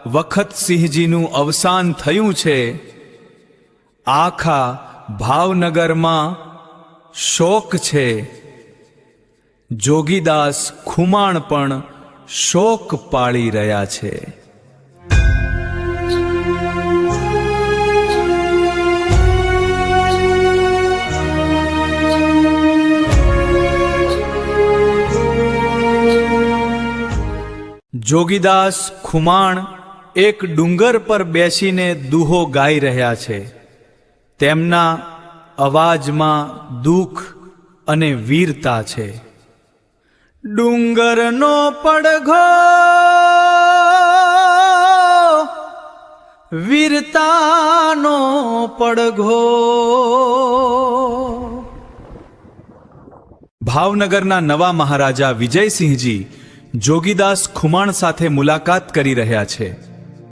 વખતસિંહજીનું અવસાન થયું છે, આખા ભાવનગરમાં શોક છે. જોગીદાસ ખુમાણ પણ શોક પાળી રહ્યા છે. જોગીદાસ ખુમાણ એક ડુંગર પર બેસીને દુહો ગાઈ રહ્યા છે. તેમના અવાજમાં દુઃખ અને વીરતા છે. ડુંગરનો પડઘો વીરતાનો પડઘો. ભાવનગરના નવા મહારાજા વિજયસિંહજી જોગીદાસ ખુમાણ સાથે મુલાકાત કરી રહ્યા છે.